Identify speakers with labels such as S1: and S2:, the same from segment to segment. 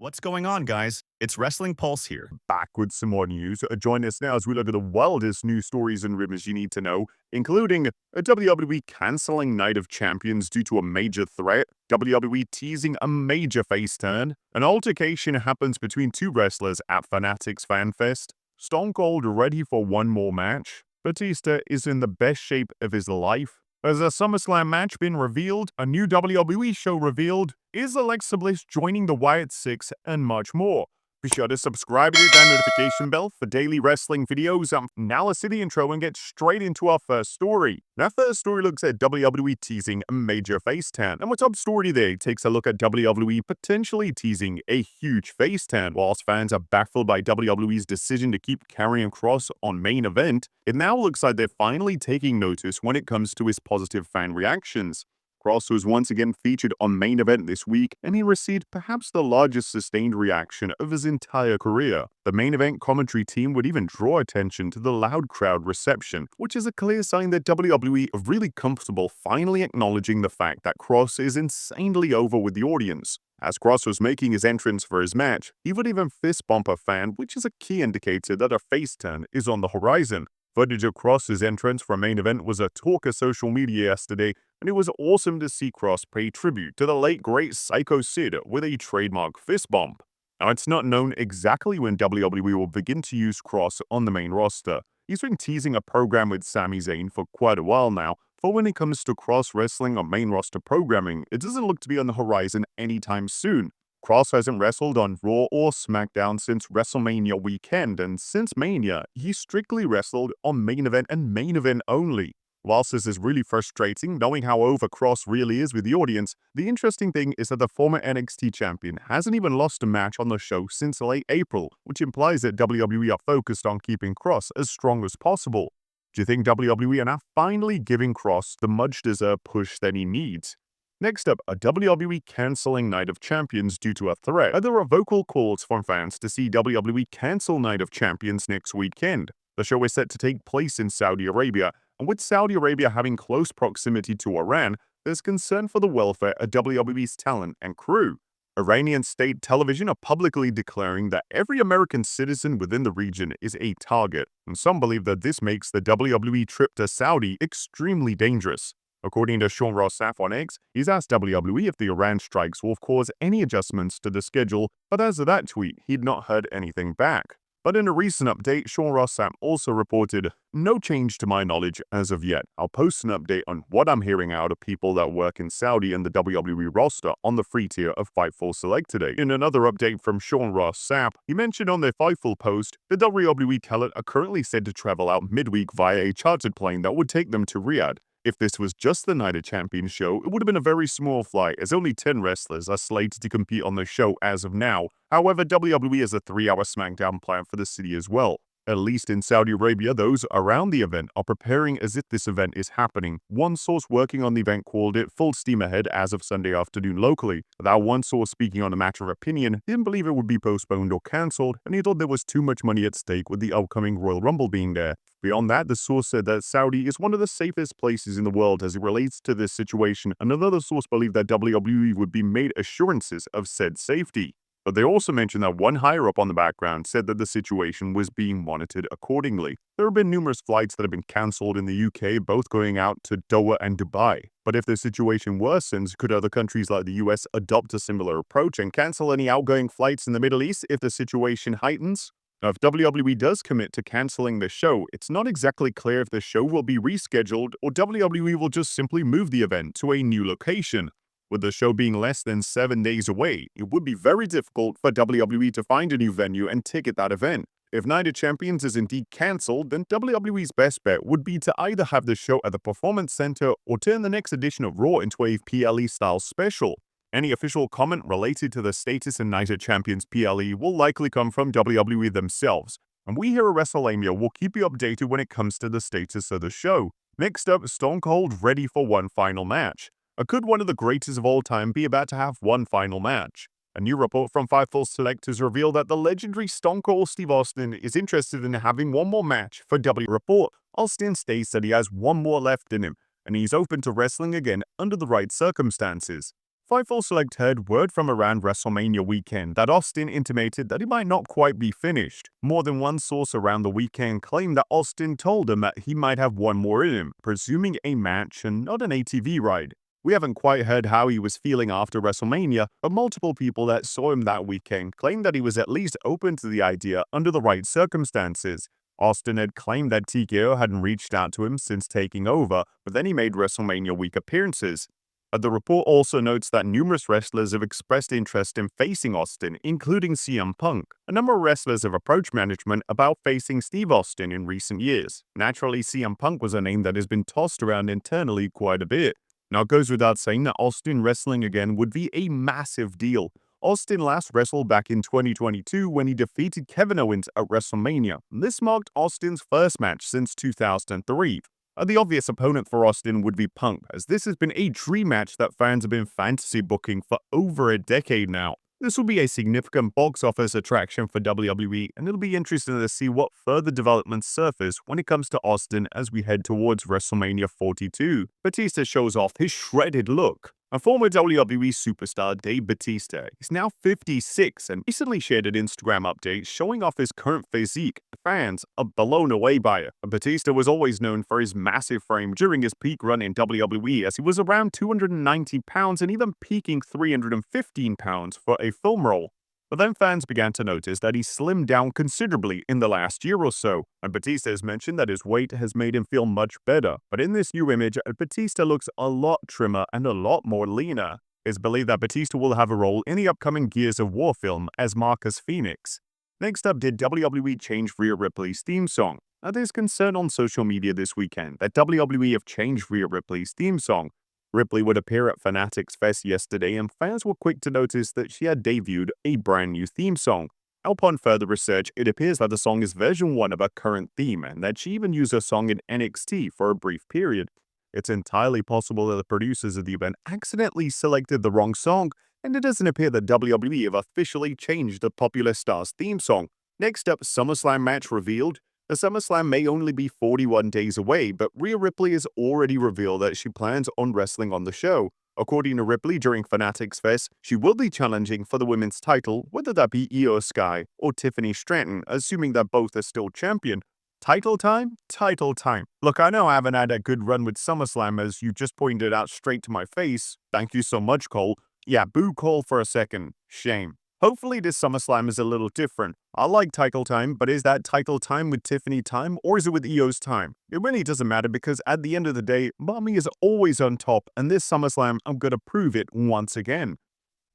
S1: What's going on, guys? It's Wrestling Pulse here.
S2: Back with some more news. Join us now as we look at the wildest news stories and rumors you need to know, including a WWE cancelling Night of Champions due to a major threat, WWE teasing a major face turn, an altercation happens between two wrestlers at Fanatics Fan Fest, Stone Cold ready for one more match, Batista is in the best shape of his life, has a SummerSlam match been revealed, a new WWE show revealed, is Alexa Bliss joining the Wyatt Six, and much more. Be sure to subscribe and hit that notification bell for daily wrestling videos. Now let's see the intro and get straight into our first story. Our first story looks at WWE teasing a major face turn, and our top story today takes a look at WWE potentially teasing a huge face turn. Whilst fans are baffled by WWE's decision to keep Karrion Kross on main event, it now looks like they're finally taking notice when it comes to his positive fan reactions. Kross was once again featured on main event this week, and he received perhaps the largest sustained reaction of his entire career. The main event commentary team would even draw attention to the loud crowd reception, which is a clear sign that WWE are really comfortable finally acknowledging the fact that Kross is insanely over with the audience. As Kross was making his entrance for his match, he would even fist bump a fan, which is a key indicator that a face turn is on the horizon. Footage of Kross's entrance for a main event was a talk of social media yesterday, and it was awesome to see Kross pay tribute to the late great Psycho Sid with a trademark fist bump. Now, it's not known exactly when WWE will begin to use Kross on the main roster. He's been teasing a program with Sami Zayn for quite a while now, but when it comes to Kross wrestling on main roster programming, it doesn't look to be on the horizon anytime soon. Kross hasn't wrestled on Raw or SmackDown since WrestleMania weekend, and since Mania, he strictly wrestled on main event and main event only. Whilst this is really frustrating, knowing how over Kross really is with the audience, the interesting thing is that the former NXT champion hasn't even lost a match on the show since late April, which implies that WWE are focused on keeping Kross as strong as possible. Do you think WWE are now finally giving Kross the much-deserved push that he needs? Next up, a WWE cancelling Night of Champions due to a threat. There are vocal calls from fans to see WWE cancel Night of Champions next weekend. The show is set to take place in Saudi Arabia, and with Saudi Arabia having close proximity to Iran, there's concern for the welfare of WWE's talent and crew. Iranian state television are publicly declaring that every American citizen within the region is a target, and some believe that this makes the WWE trip to Saudi extremely dangerous. According to Sean Ross Sapp on X, he's asked WWE if the Iran strikes will cause any adjustments to the schedule, but as of that tweet, he'd not heard anything back. But in a recent update, Sean Ross Sapp also reported, "No change to my knowledge as of yet. I'll post an update on what I'm hearing out of people that work in Saudi and the WWE roster on the free tier of Fightful Select today." In another update from Sean Ross Sapp, he mentioned on their Fightful post, the WWE talent are currently said to travel out midweek via a chartered plane that would take them to Riyadh. If this was just the Night of Champions show, it would have been a very small flight, as only 10 wrestlers are slated to compete on the show as of now. However, WWE has a 3-hour SmackDown plan for the city as well. At least in Saudi Arabia, those around the event are preparing as if this event is happening. One source working on the event called it full steam ahead as of Sunday afternoon locally. That one source speaking on a matter of opinion didn't believe it would be postponed or cancelled, and he thought there was too much money at stake with the upcoming Royal Rumble being there. Beyond that, the source said that Saudi is one of the safest places in the world as it relates to this situation, and another source believed that WWE would be made assurances of said safety. But they also mentioned that one higher-up on the background said that the situation was being monitored accordingly. There have been numerous flights that have been cancelled in the UK, both going out to Doha and Dubai. But if the situation worsens, could other countries like the US adopt a similar approach and cancel any outgoing flights in the Middle East if the situation heightens? Now, if WWE does commit to cancelling the show, it's not exactly clear if the show will be rescheduled or WWE will just simply move the event to a new location. With the show being less than 7 days away, it would be very difficult for WWE to find a new venue and ticket that event. If Night of Champions is indeed cancelled, then WWE's best bet would be to either have the show at the Performance Center or turn the next edition of Raw into a PLE-style special. Any official comment related to the status in Night of Champions PLE will likely come from WWE themselves, and we here at Wrestlelamia will keep you updated when it comes to the status of the show. Next up, Stone Cold ready for one final match. Could one of the greatest of all time be about to have one final match? A new report from Fightful Select has revealed that the legendary Stone Cold Steve Austin is interested in having one more match for WWE. Report. Austin states that he has one more left in him, and he's open to wrestling again under the right circumstances. Fightful Select heard word from around WrestleMania weekend that Austin intimated that he might not quite be finished. More than one source around the weekend claimed that Austin told him that he might have one more in him, presuming a match and not an ATV ride. We haven't quite heard how he was feeling after WrestleMania, but multiple people that saw him that weekend claimed that he was at least open to the idea under the right circumstances. Austin had claimed that TKO hadn't reached out to him since taking over, but then he made WrestleMania week appearances. The report also notes that numerous wrestlers have expressed interest in facing Austin, including CM Punk. A number of wrestlers have approached management about facing Steve Austin in recent years. Naturally, CM Punk was a name that has been tossed around internally quite a bit. Now, it goes without saying that Austin wrestling again would be a massive deal. Austin last wrestled back in 2022 when he defeated Kevin Owens at WrestleMania. This marked Austin's first match since 2003. The obvious opponent for Austin would be Punk, as this has been a dream match that fans have been fantasy booking for over a decade now. This will be a significant box office attraction for WWE, and it'll be interesting to see what further developments surface when it comes to Austin as we head towards WrestleMania 42. Batista shows off his shredded look. A former WWE superstar, Dave Batista, is now 56 and recently shared an Instagram update showing off his current physique. Fans are blown away by it. Batista was always known for his massive frame during his peak run in WWE, as he was around 290 pounds and even peaking 315 pounds for a film role. But then fans began to notice that he slimmed down considerably in the last year or so, and Batista has mentioned that his weight has made him feel much better. But in this new image, Batista looks a lot trimmer and a lot more leaner. It's believed that Batista will have a role in the upcoming Gears of War film as Marcus Phoenix. Next up, did WWE change Rhea Ripley's theme song? Now, there's concern on social media this weekend that WWE have changed Rhea Ripley's theme song. Ripley would appear at Fanatics Fest yesterday, and fans were quick to notice that she had debuted a brand new theme song. Upon further research, it appears that the song is version 1 of her current theme, and that she even used her song in NXT for a brief period. It's entirely possible that the producers of the event accidentally selected the wrong song, and it doesn't appear that WWE have officially changed the popular star's theme song. Next up, SummerSlam match revealed. The SummerSlam may only be 41 days away, but Rhea Ripley has already revealed that she plans on wrestling on the show. According to Ripley during Fanatics Fest, she will be challenging for the women's title, whether that be Io Sky or Tiffany Stratton, assuming that both are still champion. Title time? Title time. Look, I know I haven't had a good run with SummerSlam, as you just pointed out straight to my face. Thank you so much, Cole. Yeah, boo Cole for a second. Shame. Hopefully this SummerSlam is a little different. I like title time, but is that title time with Tiffany time, or is it with Io's time? It really doesn't matter, because at the end of the day, Mommy is always on top, and this SummerSlam, I'm gonna prove it once again.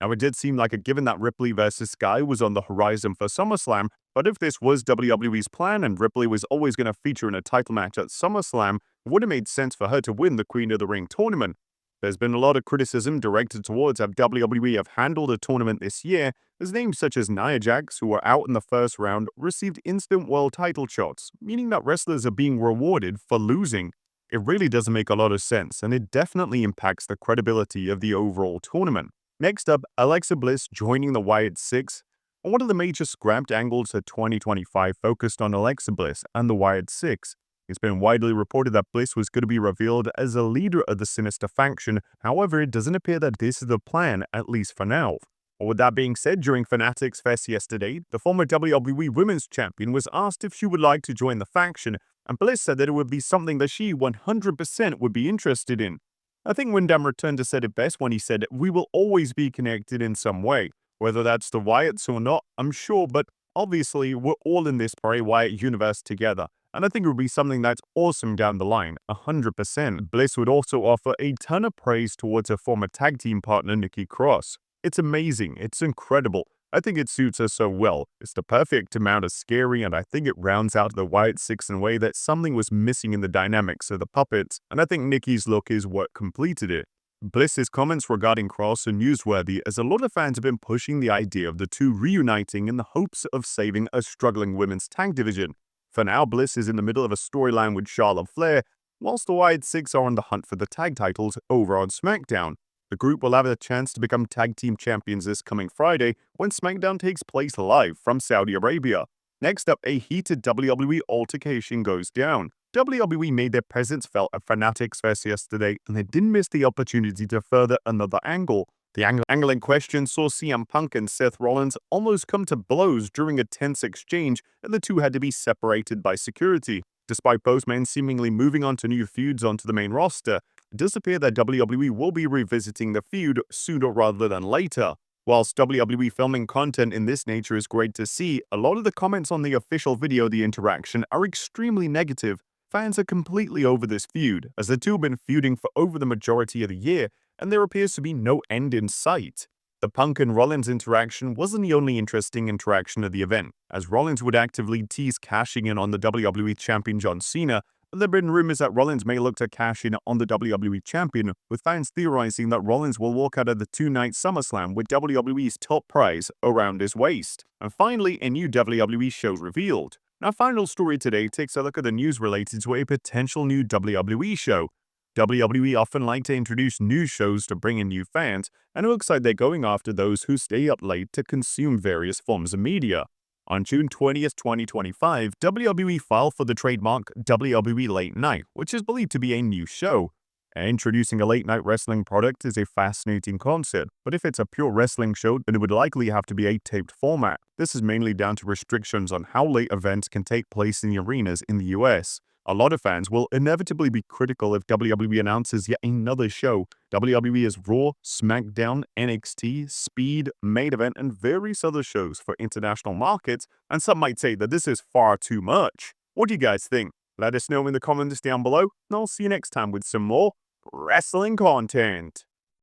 S2: Now, it did seem like a given that Ripley versus Sky was on the horizon for SummerSlam, but if this was WWE's plan and Ripley was always going to feature in a title match at SummerSlam, it would have made sense for her to win the Queen of the Ring tournament. There's been a lot of criticism directed towards how WWE have handled the tournament this year, as names such as Nia Jax, who were out in the first round, received instant world title shots, meaning that wrestlers are being rewarded for losing. It really doesn't make a lot of sense, and it definitely impacts the credibility of the overall tournament. Next up, Alexa Bliss joining the Wyatt Six. One of the major scrapped angles of 2025 focused on Alexa Bliss and the Wyatt Six. It's been widely reported that Bliss was going to be revealed as a leader of the Sinister faction. However, it doesn't appear that this is the plan, at least for now. But with that being said, during Fanatics Fest yesterday, the former WWE Women's Champion was asked if she would like to join the faction, and Bliss said that it would be something that she 100% would be interested in. I think Wyndham returned to said it best when he said, "We will always be connected in some way. Whether that's the Wyatts or not, I'm sure, but obviously we're all in this Bray Wyatt universe together. And I think it would be something that's awesome down the line, 100%. Bliss would also offer a ton of praise towards her former tag team partner, Nikki Kross. It's amazing. It's incredible. I think it suits her so well. It's the perfect amount of scary, and I think it rounds out the Wyatt Six in a way that something was missing in the dynamics of the puppets, and I think Nikki's look is what completed it. Bliss's comments regarding Kross are newsworthy, as a lot of fans have been pushing the idea of the two reuniting in the hopes of saving a struggling women's tag division. For now, Bliss is in the middle of a storyline with Charlotte Flair, whilst the Wyatt Six are on the hunt for the tag titles over on SmackDown. The group will have a chance to become tag team champions this coming Friday when SmackDown takes place live from Saudi Arabia. Next up, a heated WWE altercation goes down. WWE made their presence felt at Fanatics Fest yesterday, and they didn't miss the opportunity to further another angle. The angle in question saw CM Punk and Seth Rollins almost come to blows during a tense exchange, and the two had to be separated by security. Despite both men seemingly moving on to new feuds onto the main roster, it does appear that WWE will be revisiting the feud sooner rather than later. Whilst WWE filming content in this nature is great to see, a lot of the comments on the official video The Interaction are extremely negative. Fans are completely over this feud, as the two have been feuding for over the majority of the year, and there appears to be no end in sight. The Punk and Rollins interaction wasn't the only interesting interaction of the event, as Rollins would actively tease cashing in on the WWE Champion John Cena, but there have been rumors that Rollins may look to cash in on the WWE Champion, with fans theorizing that Rollins will walk out of the two-night SummerSlam with WWE's top prize around his waist. And finally, a new WWE show revealed. Our final story today takes a look at the news related to a potential new WWE show. WWE often like to introduce new shows to bring in new fans, and it looks like they're going after those who stay up late to consume various forms of media. On June 20th, 2025, WWE filed for the trademark WWE Late Night, which is believed to be a new show. Introducing a late-night wrestling product is a fascinating concept, but if it's a pure wrestling show, then it would likely have to be a taped format. This is mainly down to restrictions on how late events can take place in the arenas in the US. A lot of fans will inevitably be critical if WWE announces yet another show. WWE has Raw, SmackDown, NXT, Speed, Main Event, and various other shows for international markets, and some might say that this is far too much. What do you guys think? Let us know in the comments down below, and I'll see you next time with some more wrestling content.